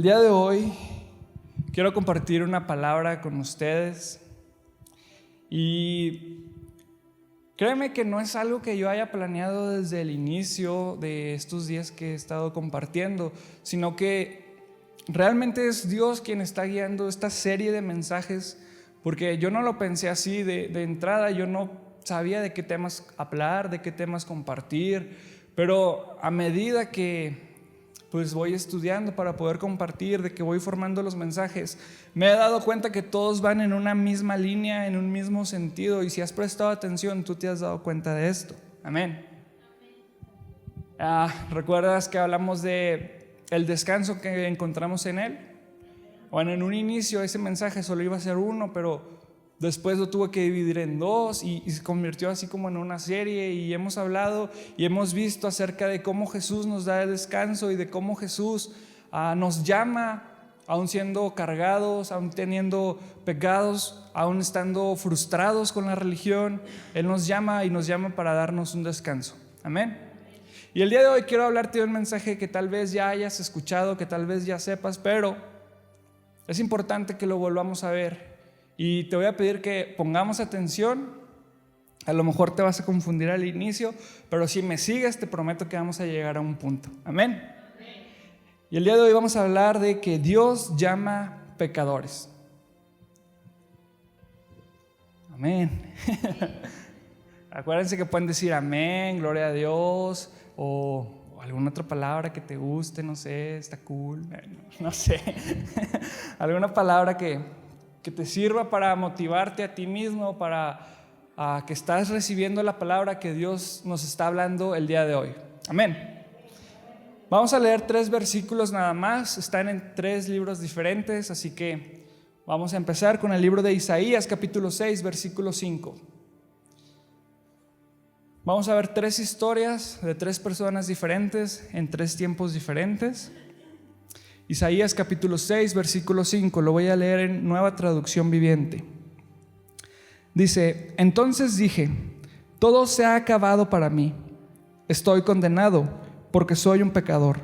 día de hoy quiero compartir una palabra con ustedes y créeme que no es algo que yo haya planeado desde el inicio de estos días que he estado compartiendo, sino que realmente es Dios quien está guiando esta serie de mensajes, porque yo no lo pensé así de entrada. Yo no sabía de qué temas hablar, de qué temas compartir, pero a medida que pues voy estudiando para poder compartir, de que voy formando los mensajes, me he dado cuenta que todos van en una misma línea, en un mismo sentido, y si has prestado atención, tú te has dado cuenta de esto. Amén. ¿Recuerdas que hablamos de el descanso que encontramos en Él? Bueno, en un inicio ese mensaje solo iba a ser uno, pero después lo tuve que dividir en dos y se convirtió así como en una serie, y hemos hablado y hemos visto acerca de cómo Jesús nos da el descanso y de cómo Jesús nos llama, aún siendo cargados, aún teniendo pecados, aún estando frustrados con la religión. Él nos llama y nos llama para darnos un descanso. Amén. Y el día de hoy quiero hablarte de un mensaje que tal vez ya hayas escuchado, que tal vez ya sepas, pero es importante que lo volvamos a ver. Y te voy a pedir que pongamos atención. A lo mejor te vas a confundir al inicio, pero si me sigues te prometo que vamos a llegar a un punto. Amén. Y el día de hoy vamos a hablar de que Dios llama pecadores. Amén. Acuérdense que pueden decir amén, gloria a Dios, o alguna otra palabra que te guste, no sé, está cool, no sé. Alguna palabra que te sirva para motivarte a ti mismo, para que estás recibiendo la palabra que Dios nos está hablando el día de hoy. Amén. Vamos a leer 3 versículos nada más. Están en 3 libros diferentes, así que vamos a empezar con el libro de Isaías, capítulo 6, versículo 5. Vamos a ver 3 historias de 3 personas diferentes en 3 tiempos diferentes. Isaías capítulo 6, versículo 5, lo voy a leer en Nueva Traducción Viviente. Dice: entonces dije, todo se ha acabado para mí. Estoy condenado porque soy un pecador.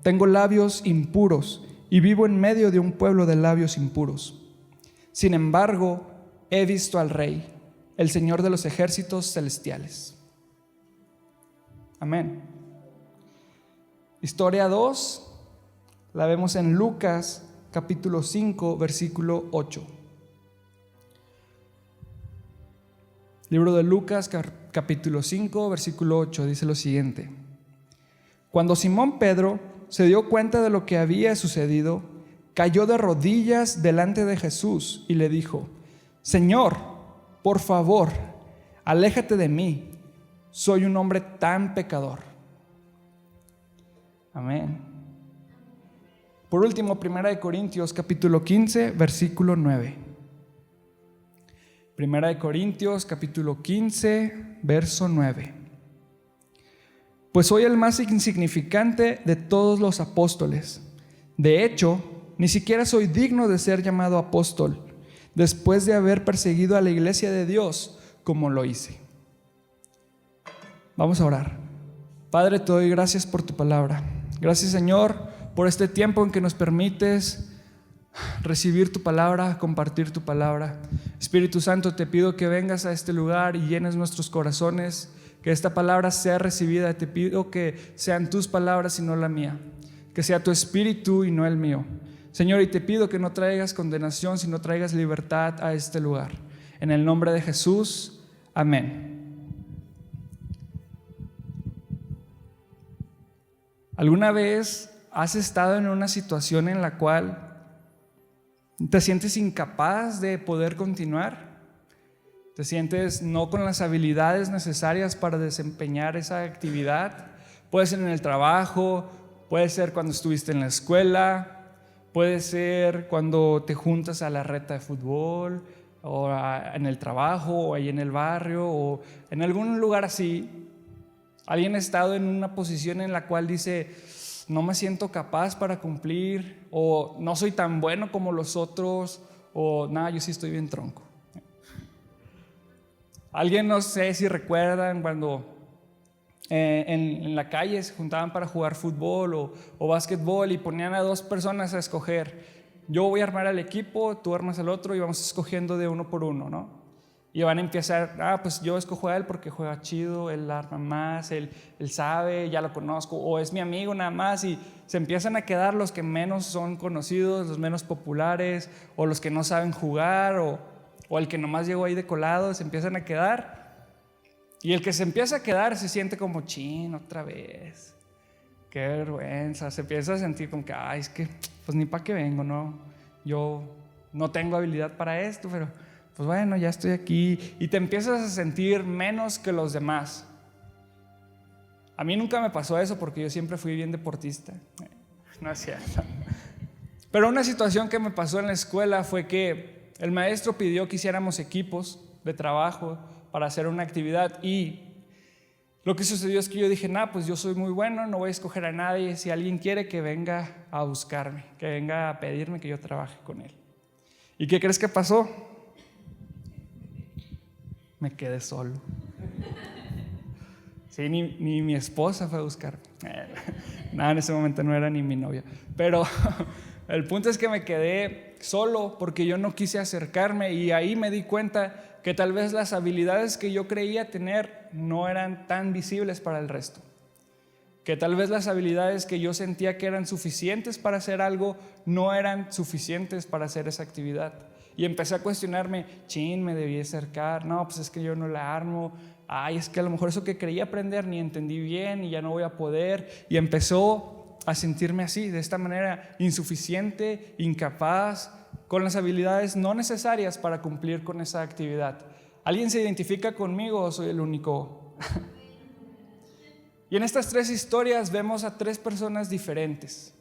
Tengo labios impuros y vivo en medio de un pueblo de labios impuros. Sin embargo, he visto al Rey, el Señor de los ejércitos celestiales. Amén. Historia 2. La vemos en Lucas capítulo 5, versículo 8. Libro de Lucas capítulo 5, versículo 8 dice lo siguiente: cuando Simón Pedro se dio cuenta de lo que había sucedido, cayó de rodillas delante de Jesús y le dijo: Señor, por favor, aléjate de mí, soy un hombre tan pecador. Amén. Por último, 1 Corintios capítulo 15, versículo 9. 1 Corintios capítulo 15, verso 9. Pues soy el más insignificante de todos los apóstoles. De hecho, ni siquiera soy digno de ser llamado apóstol, después de haber perseguido a la iglesia de Dios como lo hice. Vamos a orar. Padre, te doy gracias por tu palabra. Gracias, Señor, por este tiempo en que nos permites recibir tu palabra, compartir tu palabra. Espíritu Santo, te pido que vengas a este lugar y llenes nuestros corazones, que esta palabra sea recibida. Te pido que sean tus palabras y no la mía, que sea tu espíritu y no el mío. Señor, y te pido que no traigas condenación, sino traigas libertad a este lugar. En el nombre de Jesús, amén. ¿Alguna vez has estado en una situación en la cual te sientes incapaz de poder continuar? ¿Te sientes no con las habilidades necesarias para desempeñar esa actividad? Puede ser en el trabajo, puede ser cuando estuviste en la escuela, puede ser cuando te juntas a la reta de fútbol, o en el trabajo, o ahí en el barrio, o en algún lugar así. Alguien ha estado en una posición en la cual dice: no me siento capaz para cumplir, o no soy tan bueno como los otros, o nada, yo sí estoy bien tronco. Alguien, no sé si recuerdan cuando en la calle se juntaban para jugar fútbol o básquetbol y ponían a 2 personas a escoger. Yo voy a armar al equipo, tú armas al otro y vamos escogiendo de uno por uno, ¿no? Y van a empezar, pues yo escojo a él porque juega chido, él arma más, él sabe, ya lo conozco, o es mi amigo nada más, y se empiezan a quedar los que menos son conocidos, los menos populares, o los que no saben jugar, o el que nomás llegó ahí de colado, se empiezan a quedar. Y el que se empieza a quedar se siente como, chin, otra vez, qué vergüenza, se empieza a sentir como que, ay, es que pues ni para qué vengo, ¿no? Yo no tengo habilidad para esto, pero pues bueno, ya estoy aquí, y te empiezas a sentir menos que los demás. A mí nunca me pasó eso porque yo siempre fui bien deportista. No es cierto. Pero una situación que me pasó en la escuela fue que el maestro pidió que hiciéramos equipos de trabajo para hacer una actividad, y lo que sucedió es que yo dije, pues yo soy muy bueno, no voy a escoger a nadie. Si alguien quiere, que venga a buscarme, que venga a pedirme que yo trabaje con él. ¿Y qué crees que pasó? Me quedé solo. Sí, ni mi esposa fue a buscarme. Nada, en ese momento no era ni mi novia. Pero el punto es que me quedé solo porque yo no quise acercarme, y ahí me di cuenta que tal vez las habilidades que yo creía tener no eran tan visibles para el resto. Que tal vez las habilidades que yo sentía que eran suficientes para hacer algo no eran suficientes para hacer esa actividad. Y empecé a cuestionarme, me debí acercar, pues es que yo no la armo, es que a lo mejor eso que creía aprender ni entendí bien y ya no voy a poder. Y empezó a sentirme así, de esta manera, insuficiente, incapaz, con las habilidades no necesarias para cumplir con esa actividad. ¿Alguien se identifica conmigo o soy el único? Y en estas 3 historias vemos a 3 personas diferentes.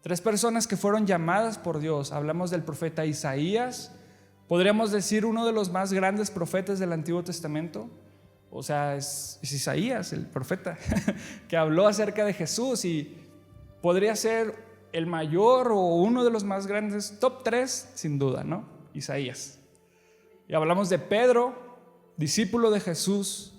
3 personas que fueron llamadas por Dios. Hablamos del profeta Isaías, podríamos decir uno de los más grandes profetas del Antiguo Testamento. O sea, es Isaías, el profeta, que habló acerca de Jesús, y podría ser el mayor o uno de los más grandes, top 3 sin duda, ¿no? Isaías. Y hablamos de Pedro, discípulo de Jesús,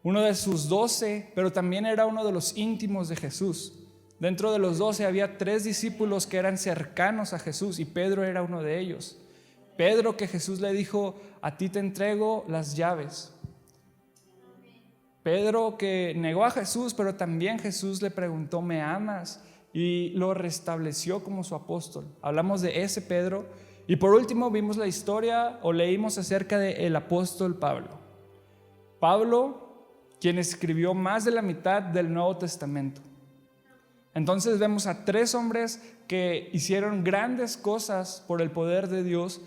uno de sus 12, pero también era uno de los íntimos de Jesús. Dentro de los 12 había 3 discípulos que eran cercanos a Jesús, y Pedro era uno de ellos. Pedro, que Jesús le dijo, a ti te entrego las llaves. Pedro, que negó a Jesús, pero también Jesús le preguntó, ¿me amas? Y lo restableció como su apóstol. Hablamos de ese Pedro. Y por último vimos la historia, o leímos acerca del apóstol Pablo. Pablo, quien escribió más de la mitad del Nuevo Testamento. Entonces vemos a 3 hombres que hicieron grandes cosas por el poder de Dios.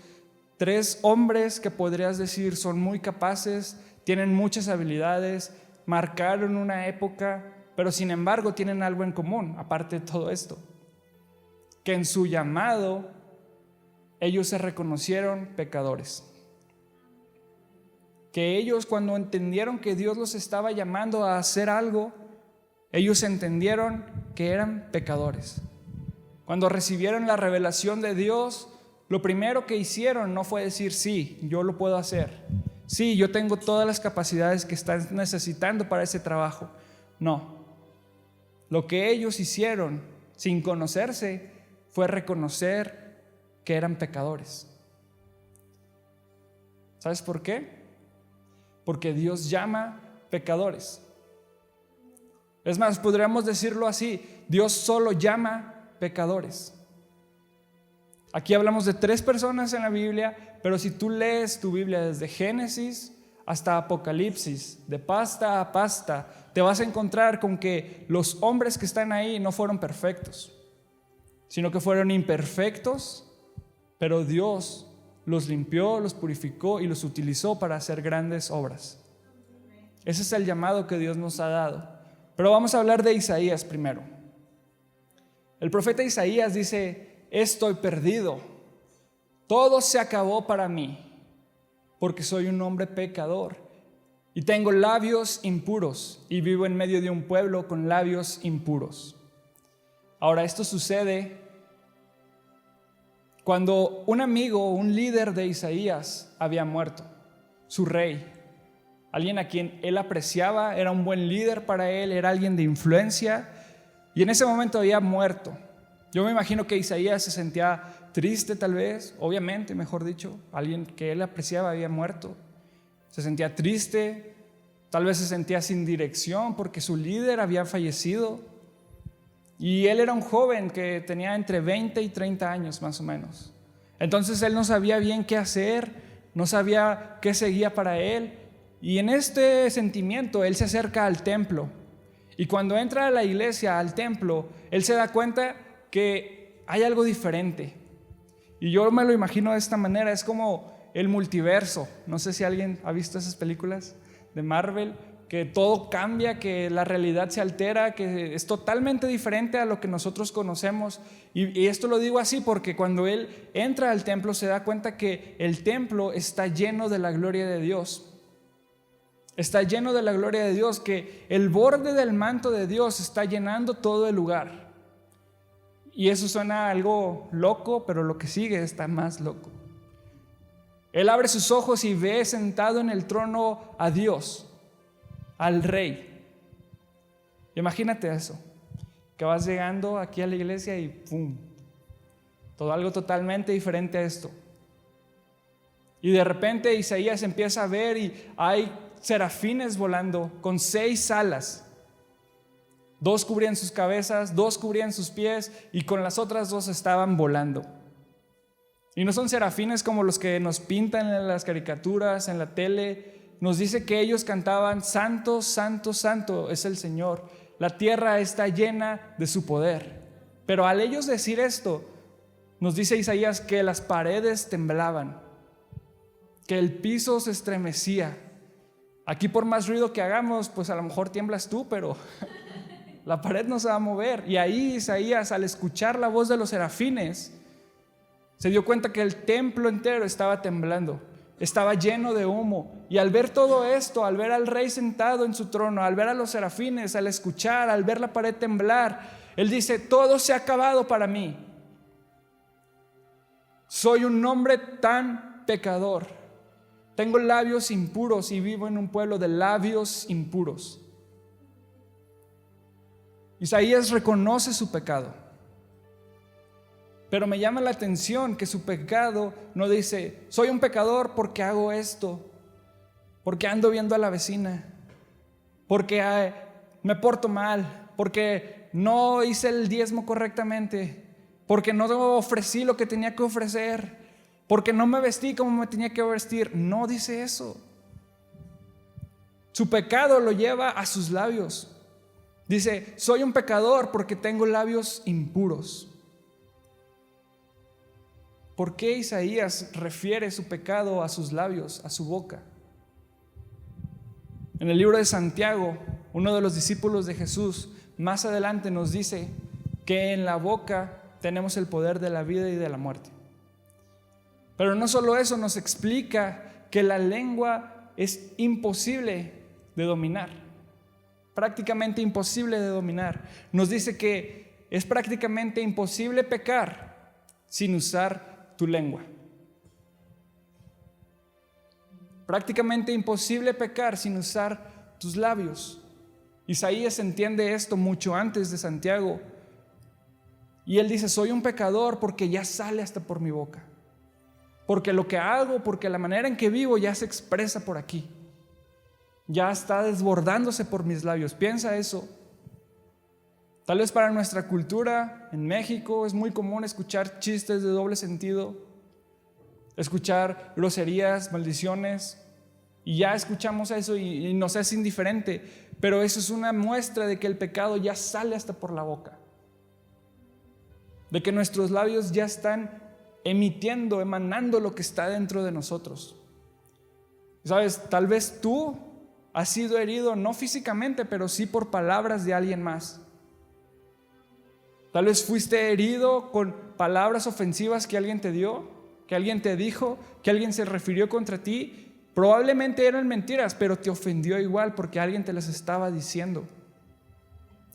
3 hombres que podrías decir son muy capaces, tienen muchas habilidades, marcaron una época, pero sin embargo tienen algo en común, aparte de todo esto, que en su llamado ellos se reconocieron pecadores. Que ellos, cuando entendieron que Dios los estaba llamando a hacer algo, ellos entendieron que eran pecadores. Cuando recibieron la revelación de Dios, lo primero que hicieron no fue decir, sí, yo lo puedo hacer. Sí, yo tengo todas las capacidades que están necesitando para ese trabajo. No. Lo que ellos hicieron sin conocerse fue reconocer que eran pecadores. ¿Sabes por qué? Porque Dios llama pecadores. Es más, podríamos decirlo así, Dios solo llama pecadores. Aquí hablamos de 3 personas en la Biblia, pero si tú lees tu Biblia desde Génesis hasta Apocalipsis, de pasta a pasta, te vas a encontrar con que los hombres que están ahí no fueron perfectos, sino que fueron imperfectos, pero Dios los limpió, los purificó y los utilizó para hacer grandes obras. Ese es el llamado que Dios nos ha dado. Pero vamos a hablar de Isaías primero. El profeta Isaías dice, estoy perdido, todo se acabó para mí, porque soy un hombre pecador y tengo labios impuros y vivo en medio de un pueblo con labios impuros. Ahora, esto sucede cuando un amigo, un líder de Isaías había muerto, su rey. alguien a quien él apreciaba, era un buen líder para él, era alguien de influencia, y en ese momento había muerto. Yo me imagino que Isaías se sentía triste tal vez, obviamente, mejor dicho, alguien que él apreciaba había muerto. Se sentía triste, tal vez se sentía sin dirección porque su líder había fallecido. Y él era un joven que tenía entre 20 y 30 años más o menos. Entonces él no sabía bien qué hacer, no sabía qué seguía para él. Y en este sentimiento él se acerca al templo. Y cuando entra a la iglesia, al templo, él se da cuenta que hay algo diferente. Y yo me lo imagino de esta manera, es como el multiverso. No sé si alguien ha visto esas películas de Marvel, que todo cambia, que la realidad se altera, que es totalmente diferente a lo que nosotros conocemos. Y esto lo digo así porque cuando él entra al templo se da cuenta que el templo está lleno de la gloria de Dios. Está lleno de la gloria de Dios, que el borde del manto de Dios está llenando todo el lugar. Y eso suena algo loco, pero lo que sigue está más loco. Él abre sus ojos y ve sentado en el trono a Dios, al Rey. Imagínate eso, que vas llegando aquí a la iglesia y ¡pum! Todo algo totalmente diferente a esto. Y de repente Isaías empieza a ver y hay serafines volando con 6 alas. 2 cubrían sus cabezas, 2 cubrían sus pies y con las otras 2 estaban volando. Y no son serafines como los que nos pintan en las caricaturas, en la tele. Nos dice que ellos cantaban: Santo, Santo, Santo es el Señor. La tierra está llena de su poder. Pero al ellos decir esto, nos dice Isaías que las paredes temblaban, que el piso se estremecía. Aquí por más ruido que hagamos, pues a lo mejor tiemblas tú, pero la pared no se va a mover. Y ahí Isaías, al escuchar la voz de los serafines, se dio cuenta que el templo entero estaba temblando, estaba lleno de humo. Y al ver todo esto, al ver al Rey sentado en su trono, al ver a los serafines, al escuchar, al ver la pared temblar, él dice: todo se ha acabado para mí. Soy un hombre tan pecador. Tengo labios impuros y vivo en un pueblo de labios impuros. Isaías reconoce su pecado. Pero me llama la atención que su pecado no dice: soy un pecador porque hago esto, porque ando viendo a la vecina, porque me porto mal, porque no hice el diezmo correctamente, porque no ofrecí lo que tenía que ofrecer, porque no me vestí como me tenía que vestir. No dice eso. Su pecado lo lleva a sus labios. Dice: soy un pecador porque tengo labios impuros. ¿Por qué Isaías refiere su pecado a sus labios, a su boca? En el libro de Santiago, uno de los discípulos de Jesús, más adelante nos dice que en la boca tenemos el poder de la vida y de la muerte. Pero no solo eso, nos explica que la lengua es imposible de dominar, prácticamente imposible de dominar. Nos dice que es prácticamente imposible pecar sin usar tu lengua. Prácticamente imposible pecar sin usar tus labios. Isaías entiende esto mucho antes de Santiago. Y él dice: soy un pecador porque ya sale hasta por mi boca. Porque lo que hago, porque la manera en que vivo ya se expresa por aquí. Ya está desbordándose por mis labios. Piensa eso. Tal vez para nuestra cultura en México es muy común escuchar chistes de doble sentido, escuchar groserías, maldiciones, y ya escuchamos eso y nos es indiferente, pero eso es una muestra de que el pecado ya sale hasta por la boca, de que nuestros labios ya están emitiendo, emanando lo que está dentro de nosotros. ¿Sabes? Tal vez tú has sido herido, no físicamente, pero sí por palabras de alguien más. Tal vez fuiste herido con palabras ofensivas que alguien te dio, que alguien te dijo, que alguien se refirió contra ti. Probablemente eran mentiras, pero te ofendió igual porque alguien te las estaba diciendo.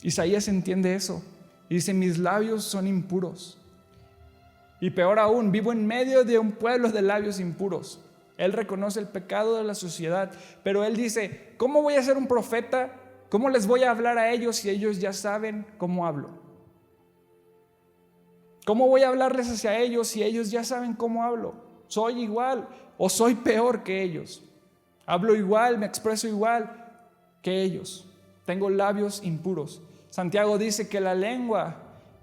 Isaías entiende eso y dice: mis labios son impuros. Y peor aún, vivo en medio de un pueblo de labios impuros. Él reconoce el pecado de la sociedad, pero él dice, ¿cómo voy a ser un profeta? ¿Cómo les voy a hablar a ellos si ellos ya saben cómo hablo? ¿Cómo voy a hablarles hacia ellos si ellos ya saben cómo hablo? Soy igual o soy peor que ellos. Hablo igual, me expreso igual que ellos. Tengo labios impuros. Santiago dice que la lengua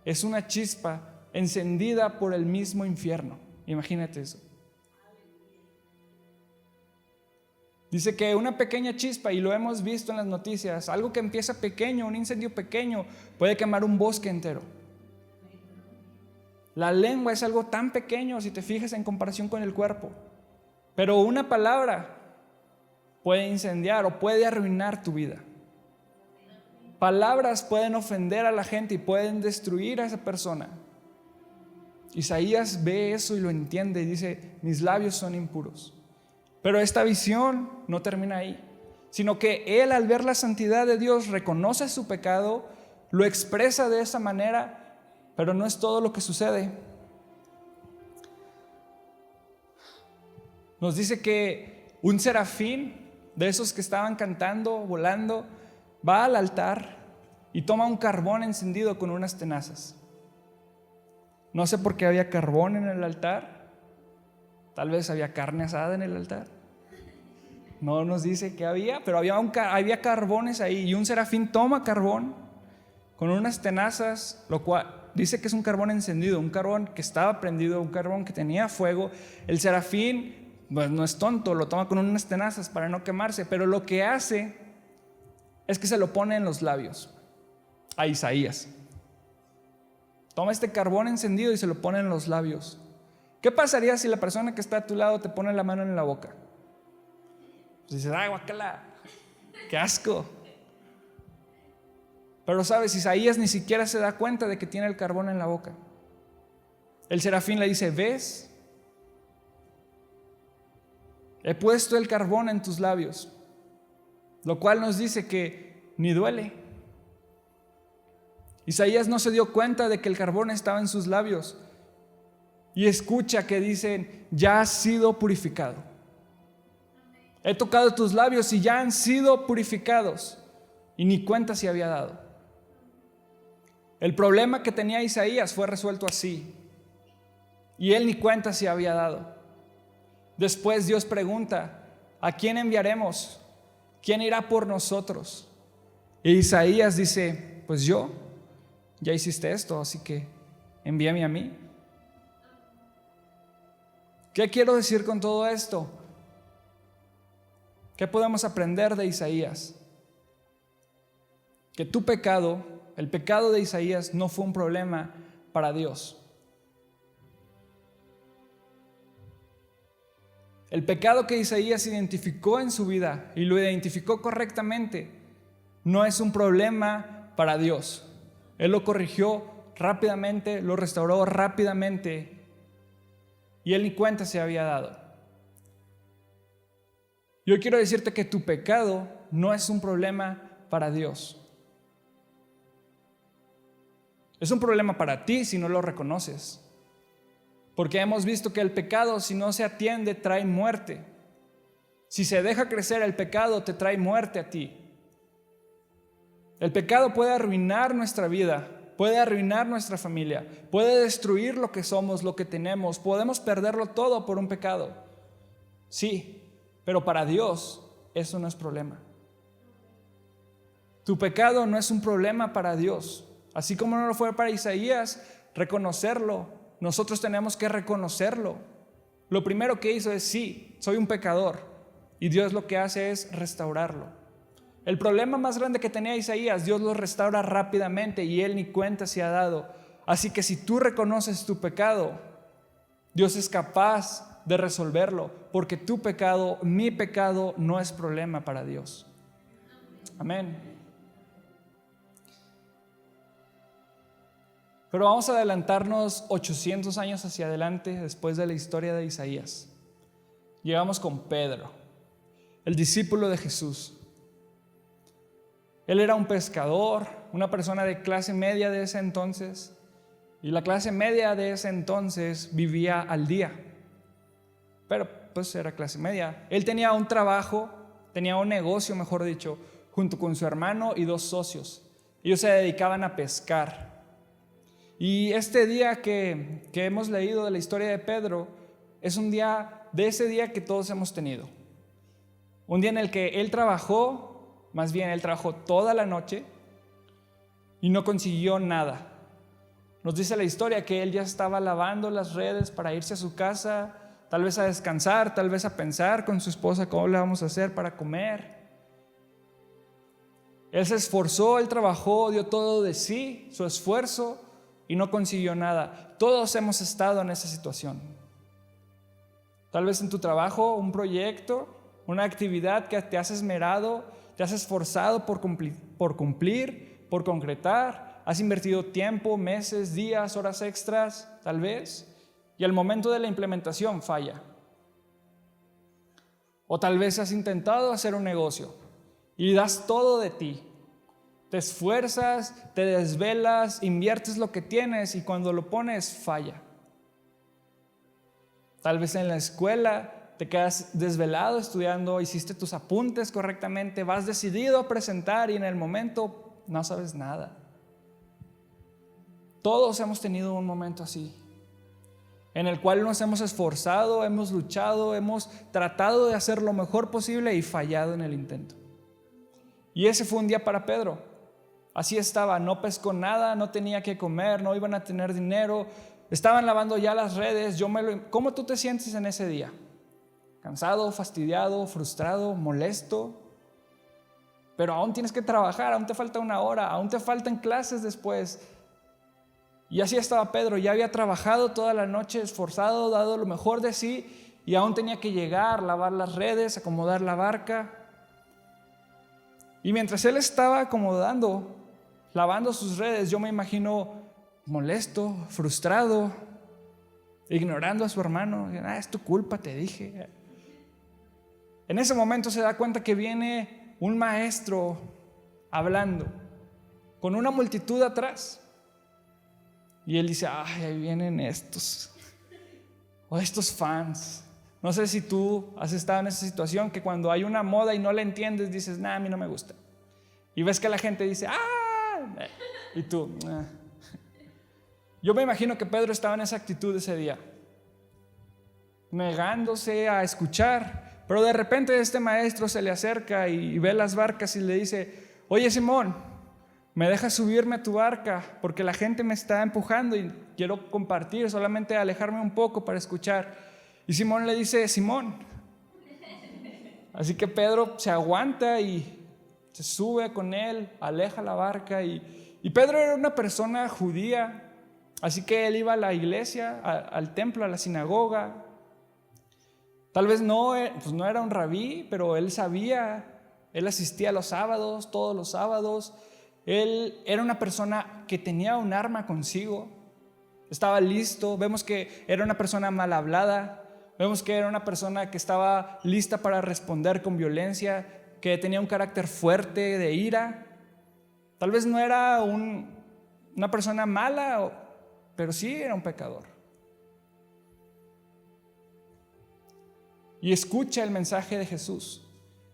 es una chispa encendida por el mismo infierno. Imagínate eso. Dice que una pequeña chispa, y lo hemos visto en las noticias, algo que empieza pequeño, un incendio pequeño, puede quemar un bosque entero. La lengua es algo tan pequeño si te fijas en comparación con el cuerpo, pero una palabra puede incendiar o puede arruinar tu vida. Palabras pueden ofender a la gente y pueden destruir a esa persona. Isaías ve eso y lo entiende y dice, mis labios son impuros. Pero esta visión no termina ahí, sino que él, al ver la santidad de Dios, reconoce su pecado, lo expresa de esa manera, pero no es todo lo que sucede. Nos dice que un serafín, de esos que estaban cantando, volando, va al altar y toma un carbón encendido con unas tenazas. No sé por qué había carbón en el altar. Tal vez había carne asada en el altar. No nos dice qué había, pero había carbones ahí. Y un serafín toma carbón con unas tenazas, lo cual dice que es un carbón encendido, un carbón que estaba prendido, un carbón que tenía fuego. El serafín, pues no es tonto, lo toma con unas tenazas para no quemarse, pero lo que hace es que se lo pone en los labios a Isaías. Toma este carbón encendido y se lo pone en los labios. ¿Qué pasaría si la persona que está a tu lado te pone la mano en la boca? Pues dices, ¡ay, guácala! ¡Qué asco! Pero sabes, Isaías ni siquiera se da cuenta de que tiene el carbón en la boca. El serafín le dice, ¿ves? He puesto el carbón en tus labios, lo cual nos dice que ni duele. Isaías no se dio cuenta de que el carbón estaba en sus labios. Y escucha que dicen, ya has sido purificado. He tocado tus labios y ya han sido purificados. Y ni cuenta se había dado. El problema que tenía Isaías fue resuelto así. Y él ni cuenta se había dado. Después Dios pregunta, ¿a quién enviaremos? ¿Quién irá por nosotros? Y Isaías dice, pues yo, ya hiciste esto, así que envíame a mí. ¿Qué quiero decir con todo esto? ¿Qué podemos aprender de Isaías? Que tu pecado, el pecado de Isaías, no fue un problema para Dios. El pecado que Isaías identificó en su vida y lo identificó correctamente, no es un problema para Dios. Él lo corrigió rápidamente, lo restauró rápidamente. Y él ni cuenta se había dado. Yo quiero decirte que tu pecado no es un problema para Dios. Es un problema para ti si no lo reconoces. Porque hemos visto que el pecado, si no se atiende, trae muerte. Si se deja crecer el pecado, te trae muerte a ti. El pecado puede arruinar nuestra vida, puede arruinar nuestra familia, puede destruir lo que somos, lo que tenemos. Podemos perderlo todo por un pecado. Sí, pero para Dios eso no es problema. Tu pecado no es un problema para Dios. Así como no lo fue para Isaías, reconocerlo. Nosotros tenemos que reconocerlo. Lo primero que hizo es, sí, soy un pecador. Y Dios lo que hace es restaurarlo. El problema más grande que tenía Isaías, Dios lo restaura rápidamente y él ni cuenta se ha dado. Así que si tú reconoces tu pecado, Dios es capaz de resolverlo, porque tu pecado, mi pecado, no es problema para Dios. Amén. Pero vamos a adelantarnos 800 años hacia adelante después de la historia de Isaías. Llegamos con Pedro, el discípulo de Jesús. Él era un pescador, una persona de clase media de ese entonces, y la clase media de ese entonces vivía al día. Pero pues era clase media. Él tenía un trabajo, tenía un negocio, mejor dicho, junto con su hermano y 2 socios. Ellos se dedicaban a pescar. Y este día que hemos leído de la historia de Pedro es un día de ese día que todos hemos tenido. Un día en el que él trabajó toda la noche y no consiguió nada. Nos dice la historia que él ya estaba lavando las redes para irse a su casa, tal vez a descansar, tal vez a pensar con su esposa cómo le vamos a hacer para comer. Él se esforzó, él trabajó, dio todo de sí, su esfuerzo, y no consiguió nada. Todos hemos estado en esa situación. Tal vez en tu trabajo, un proyecto, una actividad que te has esmerado, te has esforzado por cumplir, por concretar. Has invertido tiempo, meses, días, horas extras, tal vez, y al momento de la implementación falla. O tal vez has intentado hacer un negocio y das todo de ti. Te esfuerzas, te desvelas, inviertes lo que tienes y cuando lo pones falla. Tal vez en la escuela te quedas desvelado estudiando, hiciste tus apuntes correctamente, vas decidido a presentar y en el momento no sabes nada. Todos hemos tenido un momento así, en el cual nos hemos esforzado, hemos luchado, hemos tratado de hacer lo mejor posible y fallado en el intento. Y ese fue un día para Pedro. Así estaba, no pescó nada, no tenía que comer, no iban a tener dinero, estaban lavando ya las redes. ¿Cómo tú te sientes en ese día? ¿Cansado, fastidiado, frustrado, molesto? Pero aún tienes que trabajar, aún te falta 1 hora, aún te faltan clases después. Y así estaba Pedro, ya había trabajado toda la noche, esforzado, dado lo mejor de sí, y aún tenía que llegar, lavar las redes, acomodar la barca. Y mientras él estaba acomodando, lavando sus redes, yo me imagino molesto, frustrado, ignorando a su hermano. Es tu culpa, te dije. En ese momento se da cuenta que viene un maestro hablando con una multitud atrás. Y él dice, ahí vienen estos fans. No sé si tú has estado en esa situación que cuando hay una moda y no la entiendes, dices, a mí no me gusta. Y ves que la gente dice, y tú, Yo me imagino que Pedro estaba en esa actitud ese día, negándose a escuchar, pero de repente este maestro se le acerca y ve las barcas y le dice, oye Simón, ¿me dejas subirme a tu barca? Porque la gente me está empujando y quiero compartir, solamente alejarme un poco para escuchar. Y Simón le dice, Simón. Así que Pedro se aguanta y se sube con él, aleja la barca. Y Pedro era una persona judía, así que él iba a la iglesia, al templo, a la sinagoga. Tal vez no era un rabí, pero él sabía, él asistía los sábados, todos los sábados. Él era una persona que tenía un arma consigo, estaba listo. Vemos que era una persona mal hablada, vemos que era una persona que estaba lista para responder con violencia, que tenía un carácter fuerte de ira. Tal vez no era una persona mala, pero sí era un pecador. Y escucha el mensaje de Jesús.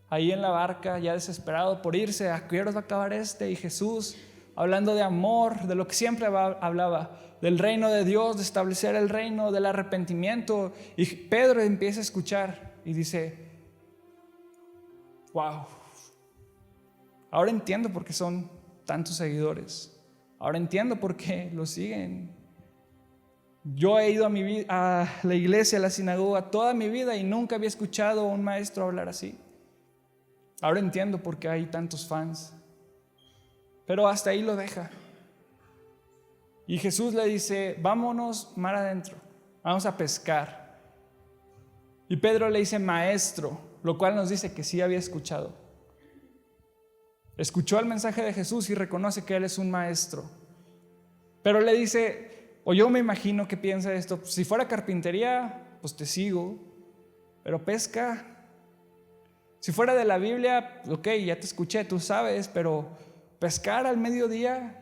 Ahí en la barca, ya desesperado por irse, ¿a qué hora va a acabar este? Y Jesús, hablando de amor, de lo que siempre hablaba, del reino de Dios, de establecer el reino, del arrepentimiento. Y Pedro empieza a escuchar y dice, wow, ahora entiendo por qué son tantos seguidores. Ahora entiendo por qué lo siguen. Yo he ido a la iglesia, a la sinagoga toda mi vida y nunca había escuchado a un maestro hablar así. Ahora entiendo por qué hay tantos fans. Pero hasta ahí lo deja. Y Jesús le dice, vámonos mar adentro, vamos a pescar. Y Pedro le dice, maestro, lo cual nos dice que sí había escuchado. Escuchó el mensaje de Jesús y reconoce que Él es un maestro. Pero le dice, o yo me imagino que piensa esto, si fuera carpintería, pues te sigo, pero pesca. Si fuera de la Biblia, ok, ya te escuché, tú sabes, pero pescar al mediodía.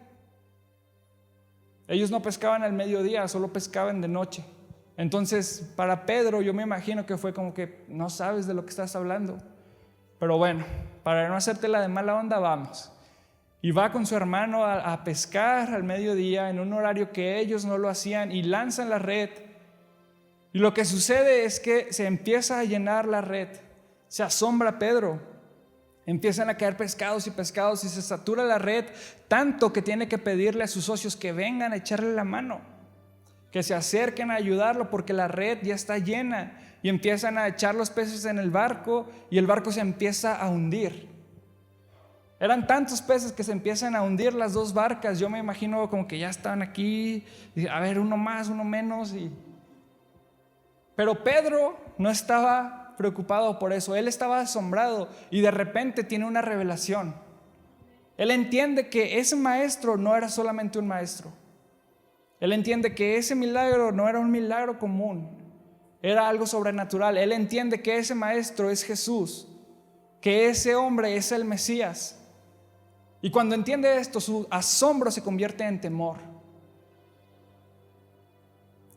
Ellos no pescaban al mediodía, solo pescaban de noche. Entonces, para Pedro, yo me imagino que fue como que no sabes de lo que estás hablando. Pero bueno, para no hacerte la de mala onda, vamos. Y va con su hermano a pescar al mediodía en un horario que ellos no lo hacían y lanzan la red. Y lo que sucede es que se empieza a llenar la red. Se asombra Pedro. Empiezan a caer pescados y se satura la red tanto que tiene que pedirle a sus socios que vengan a echarle la mano, que se acerquen a ayudarlo porque la red ya está llena, y empiezan a echar los peces en el barco y el barco se empieza a hundir. Eran tantos peces que se empiezan a hundir las dos barcas. Yo me imagino como que ya estaban aquí, y a ver, uno más, uno menos. Pero Pedro no estaba preocupado por eso. Él estaba asombrado y de repente tiene una revelación. Él entiende que ese maestro no era solamente un maestro. Él entiende que ese milagro no era un milagro común, era algo sobrenatural. Él entiende que ese maestro es Jesús, que ese hombre es el Mesías. Y cuando entiende esto, su asombro se convierte en temor.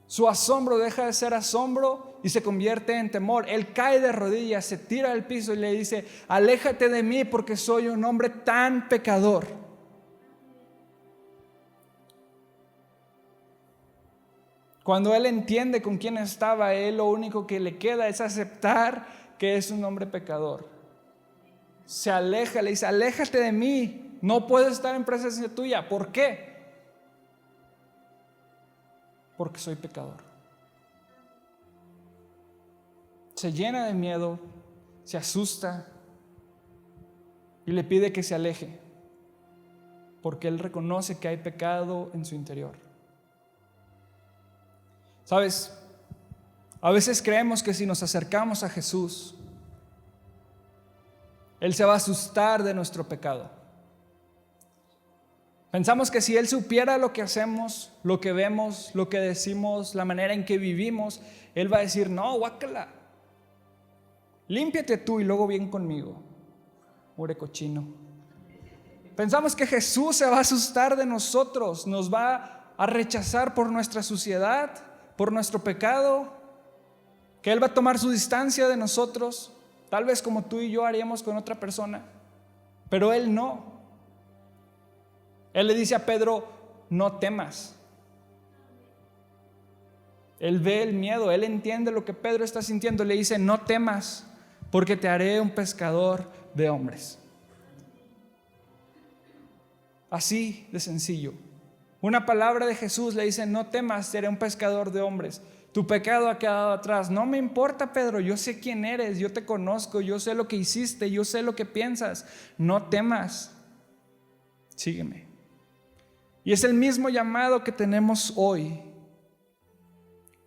Su asombro deja de ser asombro y se convierte en temor. Él cae de rodillas, se tira al piso y le dice: aléjate de mí porque soy un hombre tan pecador. Cuando él entiende con quién estaba, él lo único que le queda es aceptar que es un hombre pecador. Se aleja, le dice: aléjate de mí. No puedo estar en presencia tuya. ¿Por qué? Porque soy pecador. Se llena de miedo, se asusta y le pide que se aleje, porque él reconoce que hay pecado en su interior. ¿Sabes? A veces creemos que si nos acercamos a Jesús, Él se va a asustar de nuestro pecado. Pensamos que si Él supiera lo que hacemos, lo que vemos, lo que decimos, la manera en que vivimos, Él va a decir: no, guácala, límpiate tú y luego ven conmigo, mure cochino. Pensamos que Jesús se va a asustar de nosotros, nos va a rechazar por nuestra suciedad, por nuestro pecado, que Él va a tomar su distancia de nosotros, tal vez como tú y yo haríamos con otra persona, pero Él no. Él le dice a Pedro: no temas. Él ve el miedo, Él entiende lo que Pedro está sintiendo. Le dice: no temas, porque te haré un pescador de hombres. Así de sencillo. Una palabra de Jesús le dice: no temas, seré un pescador de hombres. Tu pecado ha quedado atrás. No me importa, Pedro, yo sé quién eres, yo te conozco, yo sé lo que hiciste, yo sé lo que piensas. No temas, sígueme. Y es el mismo llamado que tenemos hoy.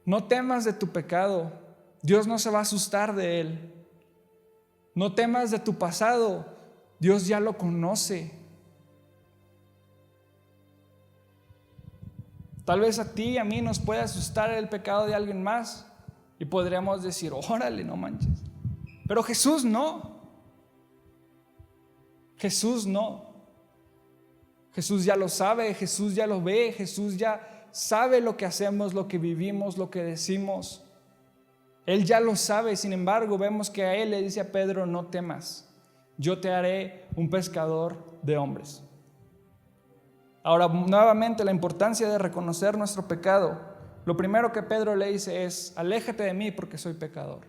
No temas de tu pecado, Dios no se va a asustar de él. No temas de tu pasado, Dios ya lo conoce. Tal vez a ti y a mí nos puede asustar el pecado de alguien más y podríamos decir: órale, no manches. Pero Jesús no. Jesús no. Jesús ya lo sabe, Jesús ya lo ve, Jesús ya sabe lo que hacemos, lo que vivimos, lo que decimos. Él ya lo sabe. Sin embargo, vemos que a él le dice a Pedro: no temas, yo te haré un pescador de hombres. Ahora, nuevamente, la importancia de reconocer nuestro pecado. Lo primero que Pedro le dice es: aléjate de mí porque soy pecador.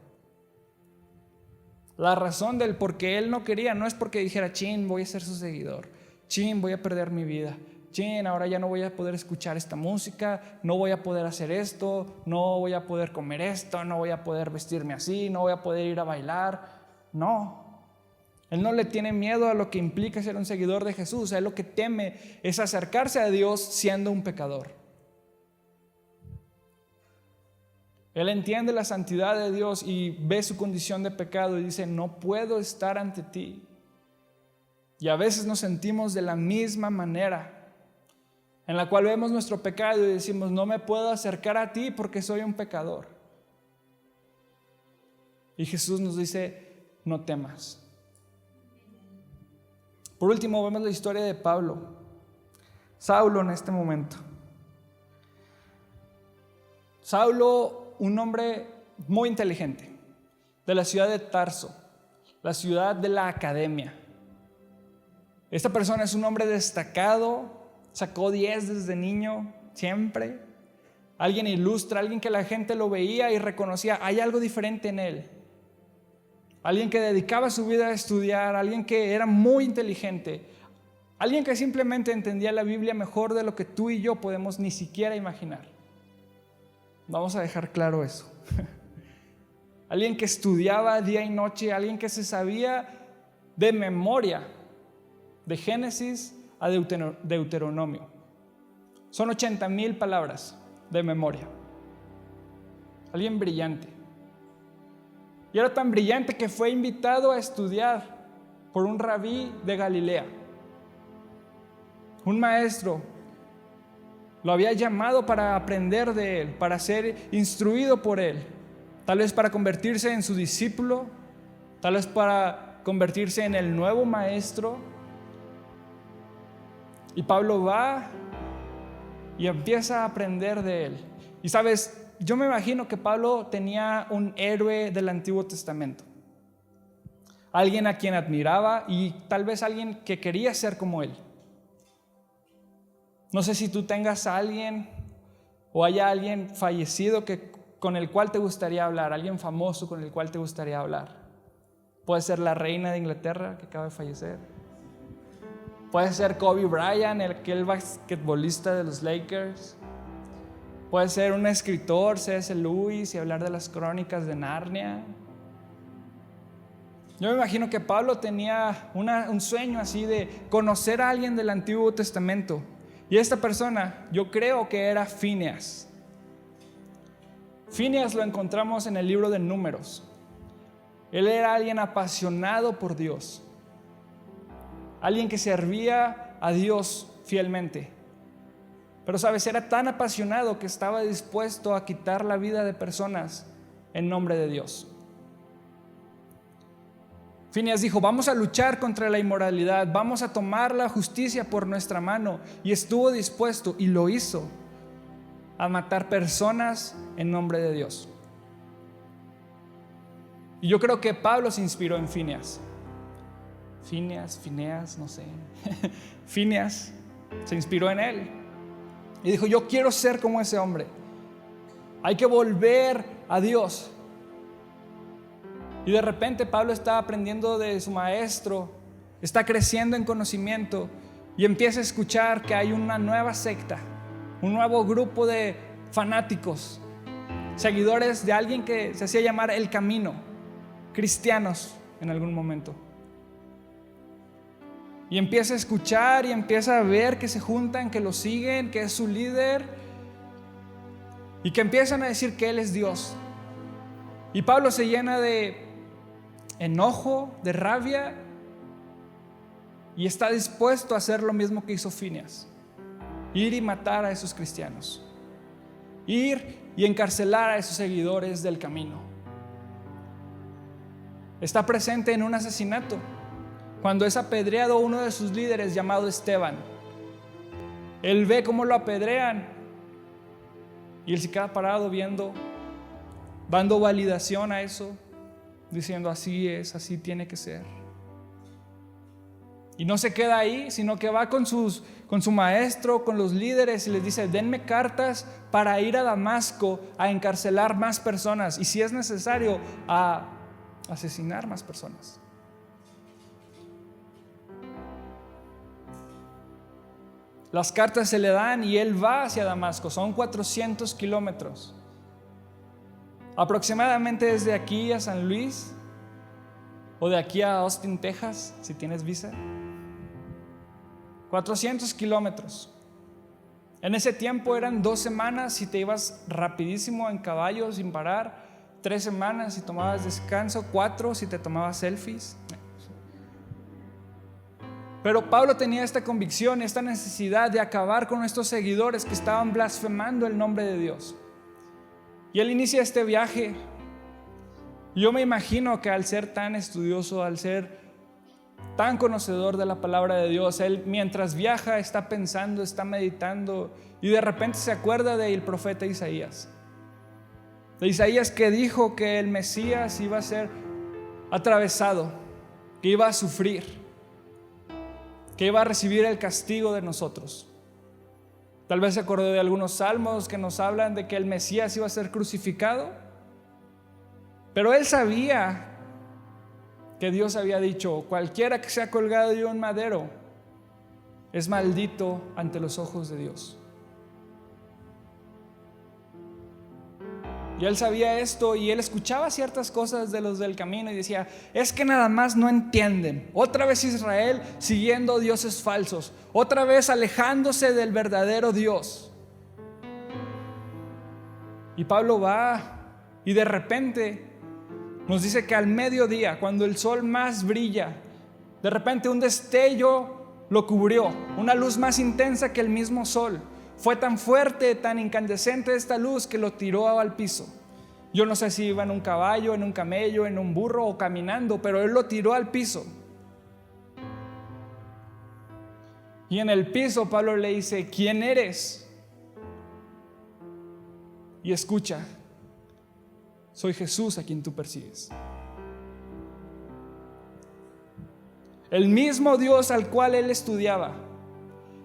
La razón del por qué él no quería no es porque dijera: chin, voy a ser su seguidor, chin, voy a perder mi vida, chin, ahora ya no voy a poder escuchar esta música, no voy a poder hacer esto, no voy a poder comer esto, no voy a poder vestirme así, no voy a poder ir a bailar. No. Él no le tiene miedo a lo que implica ser un seguidor de Jesús. Él lo que teme es acercarse a Dios siendo un pecador. Él entiende la santidad de Dios y ve su condición de pecado y dice: no puedo estar ante ti. Y a veces nos sentimos de la misma manera, en la cual vemos nuestro pecado y decimos: no me puedo acercar a ti porque soy un pecador. Y Jesús nos dice: no temas. Por último, vemos la historia de Pablo, Saulo en este momento. Saulo un hombre muy inteligente, de la ciudad de Tarso, la ciudad de la academia. Esta persona es un hombre destacado, sacó 10 desde niño, siempre. Alguien ilustre, alguien que la gente lo veía y reconocía, hay algo diferente en él. Alguien que dedicaba su vida a estudiar, alguien que era muy inteligente, alguien que simplemente entendía la Biblia mejor de lo que tú y yo podemos ni siquiera imaginar. Vamos a dejar claro eso. Alguien que estudiaba día y noche, alguien que se sabía de memoria, de Génesis a Deuteronomio. Son 80,000 palabras de memoria. Alguien brillante. Y era tan brillante que fue invitado a estudiar por un rabí de Galilea. Un maestro lo había llamado para aprender de él, para ser instruido por él. Tal vez para convertirse en su discípulo, tal vez para convertirse en el nuevo maestro. Y Pablo va y empieza a aprender de él. Y sabes, yo me imagino que Pablo tenía un héroe del Antiguo Testamento. Alguien a quien admiraba y tal vez alguien que quería ser como él. No sé si tú tengas a alguien o haya alguien fallecido con el cual te gustaría hablar, alguien famoso con el cual te gustaría hablar. Puede ser la reina de Inglaterra que acaba de fallecer. Puede ser Kobe Bryant, aquel basquetbolista de los Lakers. Puede ser un escritor, C.S. Lewis, y hablar de las crónicas de Narnia. Yo me imagino que Pablo tenía un sueño así de conocer a alguien del Antiguo Testamento. Y esta persona, yo creo que era Fineas. Fineas lo encontramos en el libro de Números. Él era alguien apasionado por Dios. Alguien que servía a Dios fielmente. Pero sabes, era tan apasionado que estaba dispuesto a quitar la vida de personas en nombre de Dios. Fineas dijo, vamos a luchar contra la inmoralidad, vamos a tomar la justicia por nuestra mano. Y estuvo dispuesto, y lo hizo, a matar personas en nombre de Dios. Y yo creo que Pablo se inspiró en Fineas. Fineas, no sé. Fineas se inspiró en él. Y dijo, yo quiero ser como ese hombre. Hay que volver a Dios. Y de repente Pablo está aprendiendo de su maestro, está creciendo en conocimiento y empieza a escuchar que hay una nueva secta, un nuevo grupo de fanáticos, seguidores de alguien que se hacía llamar El Camino, cristianos en algún momento. Y empieza a escuchar y empieza a ver que se juntan, que lo siguen, que es su líder y que empiezan a decir que Él es Dios. Y Pablo se llena de enojo, de rabia, y está dispuesto a hacer lo mismo que hizo Fineas: ir y matar a esos cristianos, ir y encarcelar a esos seguidores del camino. Está presente en un asesinato cuando es apedreado uno de sus líderes llamado Esteban. Él ve cómo lo apedrean y él se queda parado viendo, dando validación a eso, diciendo así es, así tiene que ser. Y no se queda ahí, sino que va con su maestro, con los líderes, y les dice: denme cartas para ir a Damasco a encarcelar más personas y, si es necesario, a asesinar más personas. Las cartas se le dan y él va hacia Damasco. Son 400 kilómetros. Aproximadamente desde aquí a San Luis, o de aquí a Austin, Texas, si tienes visa. 400 kilómetros. En ese tiempo eran 2 semanas si te ibas rapidísimo en caballo sin parar, 3 semanas si tomabas descanso, 4 si te tomabas selfies. Pero Pablo tenía esta convicción, esta necesidad de acabar con estos seguidores que estaban blasfemando el nombre de Dios. Y él inicia este viaje. Yo me imagino que al ser tan estudioso, al ser tan conocedor de la palabra de Dios, él mientras viaja está pensando, está meditando, y de repente se acuerda del profeta Isaías. de Isaías, que dijo que el Mesías iba a ser atravesado, que iba a sufrir, que iba a recibir el castigo de nosotros. Tal vez se acordó de algunos salmos que nos hablan de que el Mesías iba a ser crucificado, pero él sabía que Dios había dicho: cualquiera que sea colgado de un madero es maldito ante los ojos de Dios. Y él sabía esto, y él escuchaba ciertas cosas de los del camino y decía: es que nada más no entienden. Otra vez Israel siguiendo dioses falsos, otra vez alejándose del verdadero Dios. Y Pablo va y de repente nos dice que al mediodía, cuando el sol más brilla, de repente un destello lo cubrió, una luz más intensa que el mismo sol. Fue tan fuerte, tan incandescente esta luz que lo tiró al piso. Yo no sé si iba en un caballo, en un camello, en un burro o caminando, pero él lo tiró al piso. Y en el piso Pablo le dice: ¿quién eres? Y escucha: soy Jesús a quien tú persigues. El mismo Dios al cual él estudiaba,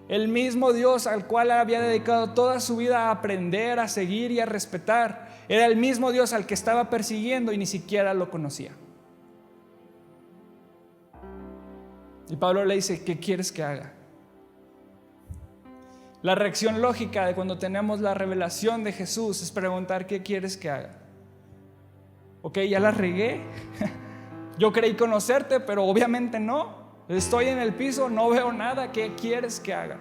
el mismo Dios al cual había dedicado toda su vida a aprender, a seguir y a respetar, era el mismo Dios al que estaba persiguiendo y ni siquiera lo conocía. Y Pablo le dice: ¿qué quieres que haga? La reacción lógica de cuando tenemos la revelación de Jesús es preguntar: ¿qué quieres que haga? Ok, ya la regué. Yo creí conocerte, pero obviamente no. Estoy en el piso, no veo nada. ¿Qué quieres que haga?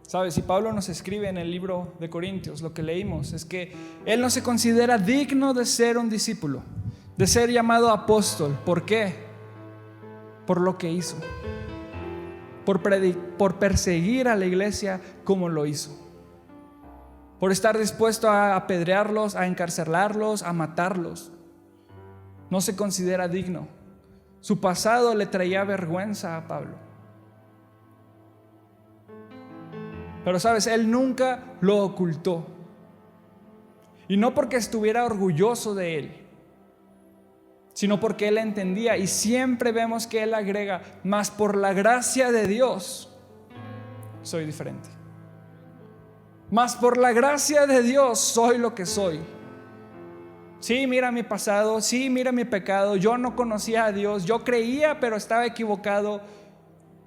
¿Sabes? Y Pablo nos escribe en el libro de Corintios, lo que leímos, es que él no se considera digno de ser un discípulo, de ser llamado apóstol. ¿Por qué? Por lo que hizo. Por perseguir a la iglesia como lo hizo. Por estar dispuesto a apedrearlos, a encarcelarlos, a matarlos. No se considera digno. Su pasado le traía vergüenza a Pablo. Pero sabes, él nunca lo ocultó. Y no porque estuviera orgulloso de él, sino porque él entendía, y siempre vemos que él agrega: mas por la gracia de Dios soy diferente. Mas por la gracia de Dios soy lo que soy. Sí, mira mi pasado, sí, mira mi pecado. Yo no conocía a Dios, yo creía pero estaba equivocado.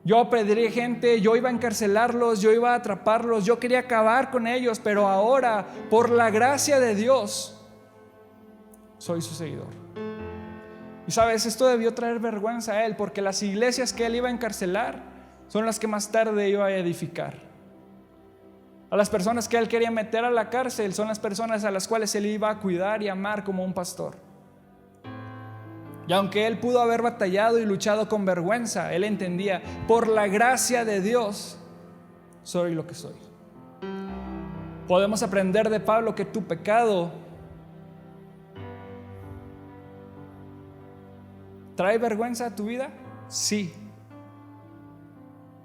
Yo apedreé gente, yo iba a encarcelarlos, yo iba a atraparlos, yo quería acabar con ellos, pero ahora, por la gracia de Dios, soy su seguidor. Y sabes, esto debió traer vergüenza a él, porque las iglesias que él iba a encarcelar son las que más tarde iba a edificar. A las personas que él quería meter a la cárcel son las personas a las cuales él iba a cuidar y amar como un pastor. Y aunque él pudo haber batallado y luchado con vergüenza, él entendía: por la gracia de Dios soy lo que soy. Podemos aprender de Pablo que tu pecado ¿trae vergüenza a tu vida? Sí.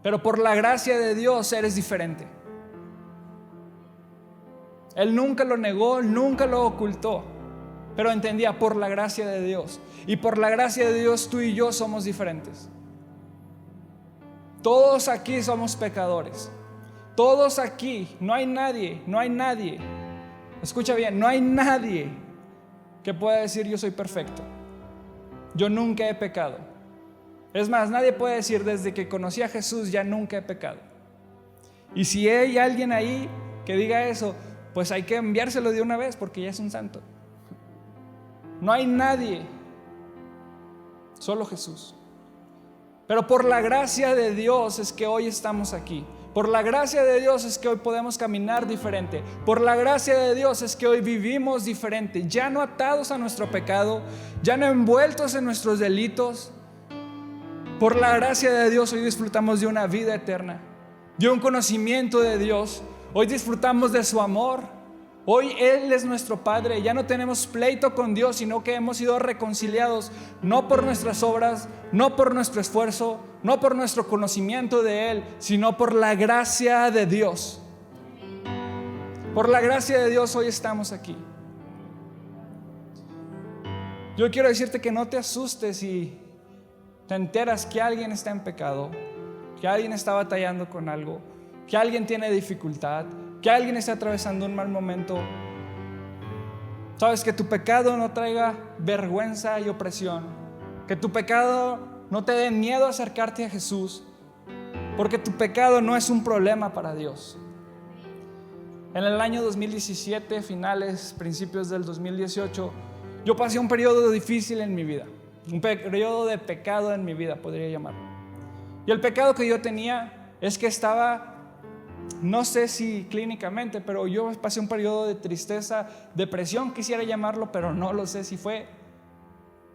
Pero por la gracia de Dios eres diferente. Él nunca lo negó, nunca lo ocultó, pero entendía: por la gracia de Dios. Y por la gracia de Dios tú y yo somos diferentes. Todos aquí somos pecadores. Todos aquí, no hay nadie. Escucha bien, no hay nadie que pueda decir: yo soy perfecto. Yo nunca he pecado. Es más, nadie puede decir: desde que conocí a Jesús ya nunca he pecado. Y si hay alguien ahí que diga eso, pues hay que enviárselo de una vez, porque ya es un santo. No hay nadie, solo Jesús. Pero por la gracia de Dios es que hoy estamos aquí. Por la gracia de Dios es que hoy podemos caminar diferente. Por la gracia de Dios es que hoy vivimos diferente, ya no atados a nuestro pecado, ya no envueltos en nuestros delitos. Por la gracia de Dios hoy disfrutamos de una vida eterna, de un conocimiento de Dios. Hoy disfrutamos de su amor. Hoy Él es nuestro Padre. Ya no tenemos pleito con Dios, sino que hemos sido reconciliados, no por nuestras obras, no por nuestro esfuerzo, no por nuestro conocimiento de Él, sino por la gracia de Dios. Por la gracia de Dios hoy estamos aquí. Yo quiero decirte que no te asustes si te enteras que alguien está en pecado, que alguien está batallando con algo, que alguien tiene dificultad, que alguien está atravesando un mal momento. Sabes, que tu pecado no traiga vergüenza y opresión, que tu pecado no te dé miedo a acercarte a Jesús, porque tu pecado no es un problema para Dios. En el año 2017, finales, principios del 2018, yo pasé un periodo difícil en mi vida, un periodo de pecado en mi vida, podría llamarlo. Y el pecado que yo tenía es que estaba, no sé si clínicamente, pero yo pasé un periodo de tristeza, depresión quisiera llamarlo, pero no lo sé si fue.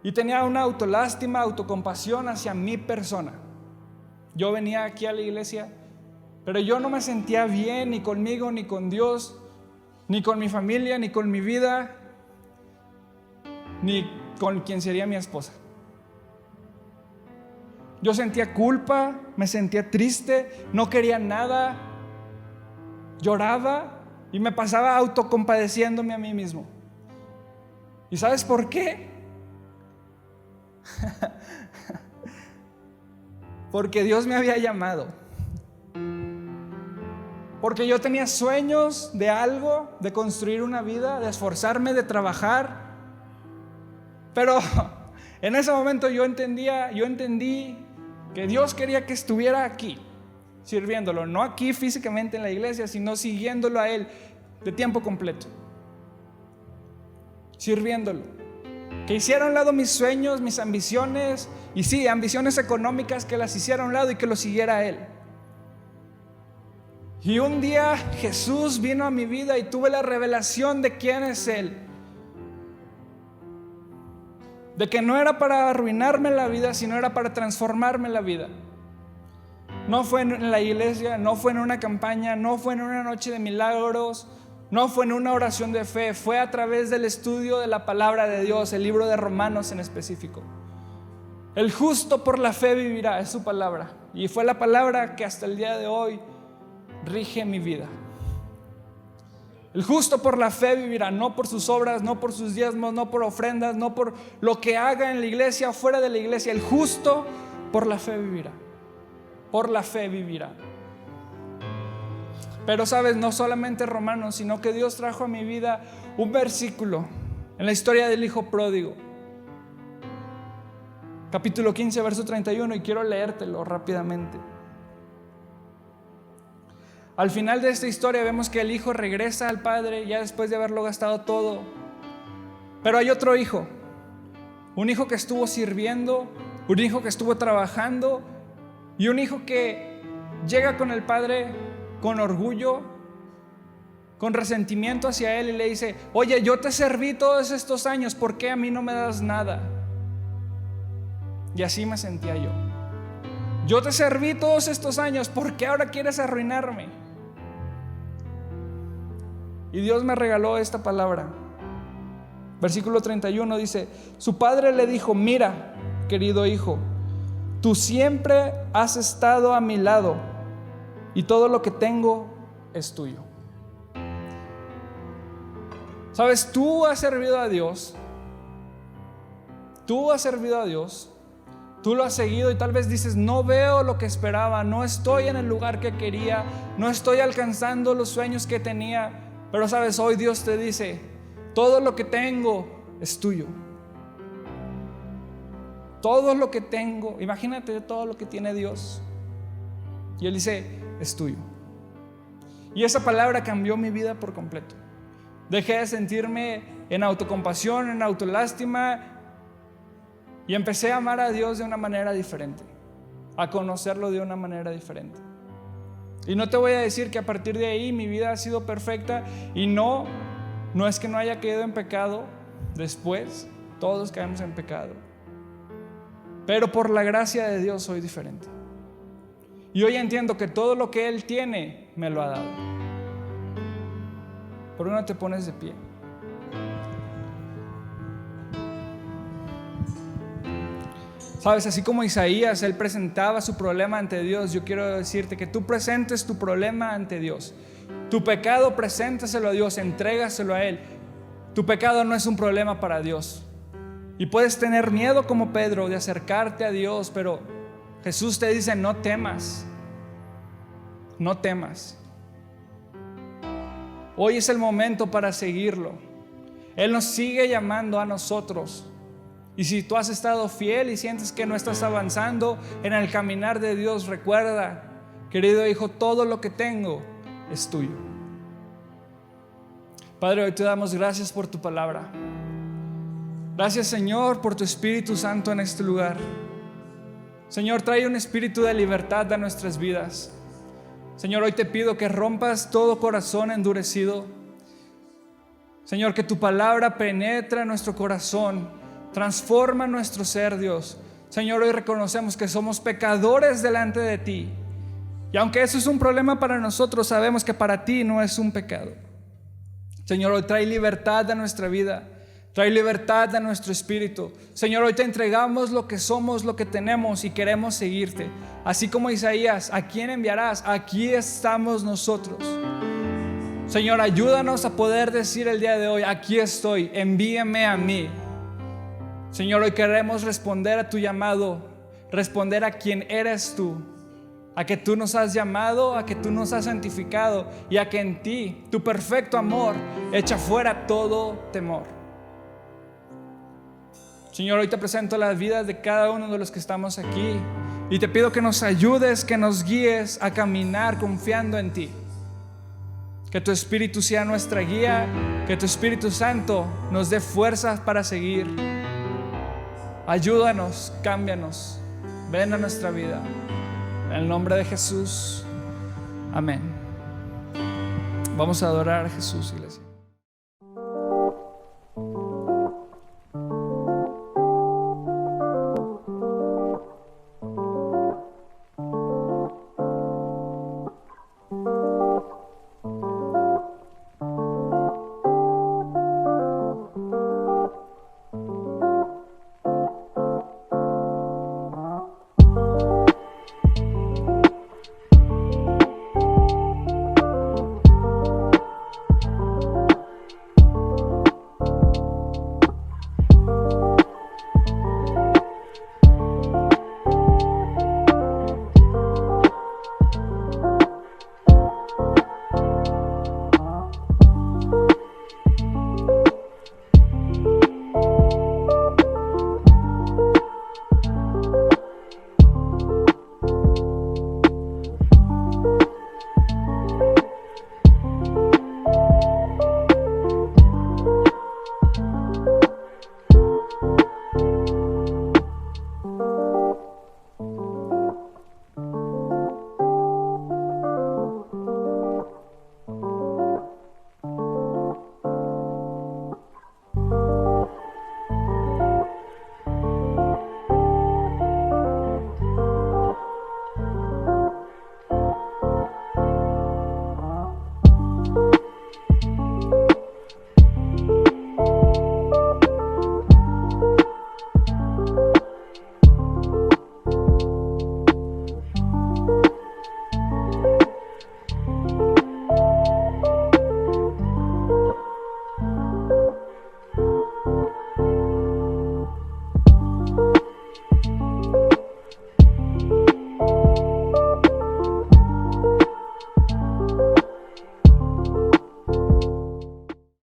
Y tenía una autolástima, autocompasión hacia mi persona. Yo venía aquí a la iglesia, pero yo no me sentía bien ni conmigo, ni con Dios, ni con mi familia, ni con mi vida, ni con quien sería mi esposa. Yo sentía culpa, me sentía triste, no quería nada, lloraba y me pasaba autocompadeciéndome a mí mismo. ¿Y sabes por qué? Porque Dios me había llamado. Porque yo tenía sueños de algo, de construir una vida, de esforzarme, de trabajar. Pero en ese momento yo entendí que Dios quería que estuviera aquí, sirviéndolo. No aquí físicamente en la iglesia, sino siguiéndolo a Él de tiempo completo. Sirviéndolo. Que hiciera a un lado mis sueños, mis ambiciones, y sí, ambiciones económicas, que las hiciera a un lado y que lo siguiera a Él. Y un día Jesús vino a mi vida y tuve la revelación de quién es Él. De que no era para arruinarme la vida, sino era para transformarme la vida. No fue en la iglesia, no fue en una campaña, no fue en una noche de milagros, no fue en una oración de fe, fue a través del estudio de la palabra de Dios, el libro de Romanos en específico. El justo por la fe vivirá, es su palabra. Y fue la palabra que hasta el día de hoy rige mi vida. El justo por la fe vivirá, no por sus obras, no por sus diezmos, no por ofrendas, no por lo que haga en la iglesia o fuera de la iglesia. El justo por la fe vivirá. Por la fe vivirá. Pero sabes, no solamente Romanos, sino que Dios trajo a mi vida un versículo en la historia del hijo pródigo. Capítulo 15, verso 31, y quiero leértelo rápidamente. Al final de esta historia vemos que el hijo regresa al padre ya después de haberlo gastado todo. Pero hay otro hijo, un hijo que estuvo sirviendo, un hijo que estuvo trabajando y un hijo que llega con el padre con orgullo, con resentimiento hacia él y le dice: oye, yo te serví todos estos años, ¿por qué a mí no me das nada? Y así me sentía yo. Yo te serví todos estos años, ¿por qué ahora quieres arruinarme? Y Dios me regaló esta palabra. Versículo 31 dice: su padre le dijo: mira, querido hijo, tú siempre has estado a mi lado y todo lo que tengo es tuyo. Sabes, tú has servido a Dios. Tú has servido a Dios. Tú lo has seguido y tal vez dices: no veo lo que esperaba, no estoy en el lugar que quería, no estoy alcanzando los sueños que tenía. Pero sabes, hoy Dios te dice: todo lo que tengo es tuyo. Todo lo que tengo, imagínate todo lo que tiene Dios. Y Él dice: es tuyo. Y esa palabra cambió mi vida por completo. Dejé de sentirme en autocompasión, en autolástima, y empecé a amar a Dios de una manera diferente, a conocerlo de una manera diferente. Y no te voy a decir que a partir de ahí mi vida ha sido perfecta, y no es que no haya caído en pecado después, todos caemos en pecado, pero por la gracia de Dios soy diferente. Y hoy entiendo que todo lo que Él tiene me lo ha dado. ¿Por qué no te pones de pie? Sabes, así como Isaías, él presentaba su problema ante Dios, yo quiero decirte que tú presentes tu problema ante Dios. Tu pecado, preséntaselo a Dios, entrégaselo a Él. Tu pecado no es un problema para Dios. Y puedes tener miedo como Pedro de acercarte a Dios, pero Jesús te dice: no temas. No temas. Hoy es el momento para seguirlo. Él nos sigue llamando a nosotros. Y si tú has estado fiel y sientes que no estás avanzando en el caminar de Dios, recuerda, querido hijo, todo lo que tengo es tuyo. Padre, hoy te damos gracias por tu palabra. Gracias, Señor, por tu Espíritu Santo en este lugar. Señor, trae un espíritu de libertad a nuestras vidas. Señor, hoy te pido que rompas todo corazón endurecido. Señor, que tu palabra penetre en nuestro corazón, transforma nuestro ser, Dios. Señor, hoy reconocemos que somos pecadores delante de ti. Y aunque eso es un problema para nosotros, sabemos que para ti no es un pecado. Señor, hoy trae libertad a nuestra vida. Trae libertad a nuestro espíritu. Señor, hoy te entregamos lo que somos, lo que tenemos y queremos seguirte. Así como Isaías: ¿a quién enviarás? Aquí estamos nosotros. Señor, ayúdanos a poder decir el día de hoy: aquí estoy, envíame a mí. Señor, hoy queremos responder a tu llamado, responder a quién eres tú, a que tú nos has llamado, a que tú nos has santificado y a que en ti, tu perfecto amor, echa fuera todo temor. Señor, hoy te presento las vidas de cada uno de los que estamos aquí y te pido que nos ayudes, que nos guíes a caminar confiando en ti. Que tu Espíritu sea nuestra guía, que tu Espíritu Santo nos dé fuerzas para seguir. Ayúdanos, cámbianos, ven a nuestra vida. En el nombre de Jesús, amén. Vamos a adorar a Jesús, iglesia.